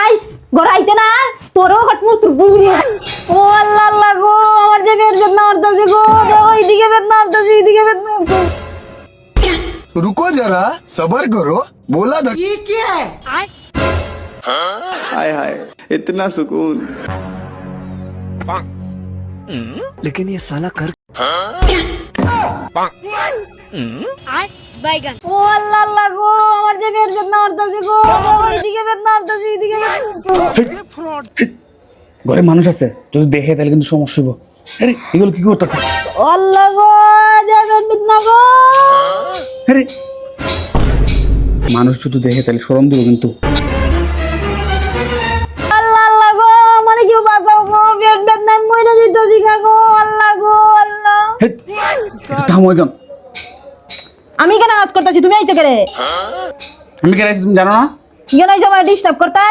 আইস গড়াইতে না তোরও হটমু তোর বুড়ি ও আল্লাহ আল্লাহ গো আমার যে পেট বেদনা করতেছে গো ওইদিকে বেদনা করতেছে এইদিকে বেদনা করতেছে रुको जरा सबर करो बोला था ये क्या है हाय हाय इतना सुकून लेकिन ये साला कर ও আল্লাহ আল্লাহ গো আমার যে পেট বেদনা করতেছে গো ওইদিকে বেদনা করতেছে এইদিকে ঘরে মানুষ আছে যদি দেখে তাহলে কিন্তু সমস্যা হইব। আরে এগুলো কি করতেছে? আল্লাহ গো যে পেট বেদনা গো আরে মানুষ যদি দেখে তাহলে শরম দিব কিন্তু। আল্লাহ আল্লাহ গো মানে কেউ বাঁচাও গো পেট বেদনা মইরা যাইতাছি গো আল্লাহ গো আল্লাহ থামো একদম। আমি কেন কাজ করতেছি তুমি আইছো করে আমি কে আছি তুমি জানো না? কেন আইছো আমায় ডিস্টার্ব করতে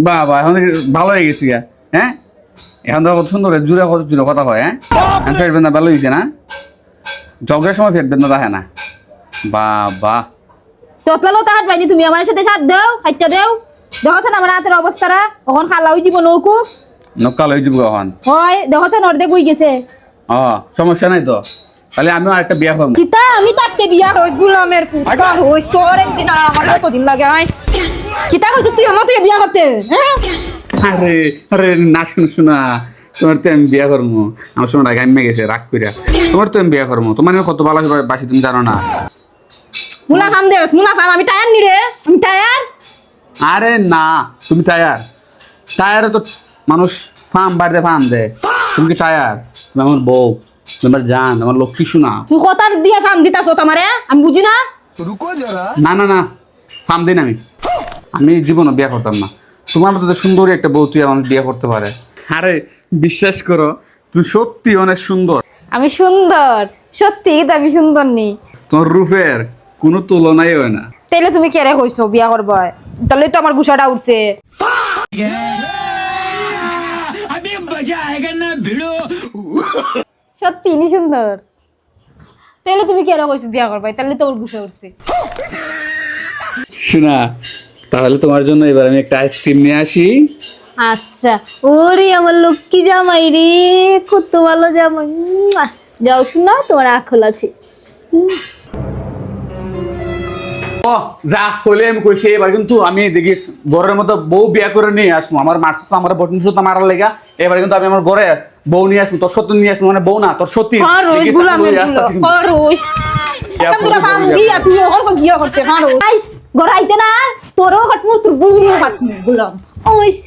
বাবা এখন দেখি ভালো হয়ে গেছি গা। হ্যাঁ এখন তো কত সুন্দর জুড়ে কথা হয়। হ্যাঁ এখন ফেট বেদনা ভালো হয়েছে না? জগের সময় ফেট বেদনা রাখে না। বাবা ততলালো তাহাত পাইনি তুমি আমার সাথে সাথ দাও হাইটা দাও দেখছেন আমার হাতের অবস্থাটা এখন খালা হই জীবন ওরকু নকাল হয়ে যাবো এখন। হয় দেখছেন অর্ধেক হই গেছে সমস্যা নাই তো, তাহলে আমিও আরেকটা বিয়া করবো। কিতা আমি তাতে বিয়া হইস গুলামের ফুটা হইস তোর একদিন আর আমার কতদিন লাগে আই কিতা কইছ তুই আমার থেকে বিয়া করতে হ্যাঁ আরে আরে না শোনা তোমার তো আমি বিয়া করবো। আমার সময় গাইমে গেছে রাগ করিয়া। তোমার তো আমি বিয়া করবো। তোমার কত ভালো বাসি তুমি জানো না? মুনা ফাম দেস মুনা ফাম আমি টায়ার নি রে আমি টায়ার আরে না তুমি টায়ারে তো মানুষ ফার্ম বাড়িতে ফার্ম দেয়। তুমি কি টায়ার? তুমি আমার বউ, তোমার জান, আমার লক্ষ্মী শোনা। তুই কথা দিয়ে ফাম দিতাছ তোমারে আমি বুঝি না रुको जरा না না না ফার্ম দিন আমি জীবনে বিয়া করতাম না। তোমার মতো সুন্দরী একটা বউ তুই আমার বিয়ে করতে পারে? আরে বিশ্বাস করো তুই সত্যি অনেক সুন্দর। আমি সুন্দর সত্যি তো আমি সুন্দর নি তোমার রূপের কোনো তুলনাই হয় না। তাইলে তুমি কেরে কইছো বিয়া করব তাহলে তো আমার গুছাটা উঠছে अभी मजा आएगा ना भिड़ो সত্যি নি সুন্দর তাহলে তুমি কেরে কইছো বিয়া করব তাহলে তো ওর গুছা উঠছে শোনা তাহলে তোমার জন্য এবার আমি একটা আইসক্রিম নিয়ে আসি। আচ্ছা ওরে আমার লক্ষ্মী জামাই রে কত ভালো জামাই যাও শোনা তোমার আখল আছে ও যা হলে আমি কইছি এবার কিন্তু আমি দেখিস ঘরের মতো বউ বিয়া করে নিয়ে আসবো। আমার মারছিস আমার বটনিস তো মারার লেগা এবার কিন্তু আমি আমার ঘরে বউ নিয়ে আসবো। তোর সত্যি নিয়ে আসবো মানে বউ না তোর সত্যি রোজ গুলামের রোজ পুরো ফাম দিয়া তুই ওর কস বিয়া করতে আইস গড়াইতে না তোরও হটমু তোর বুড়িও হটমু গুলাম ওইস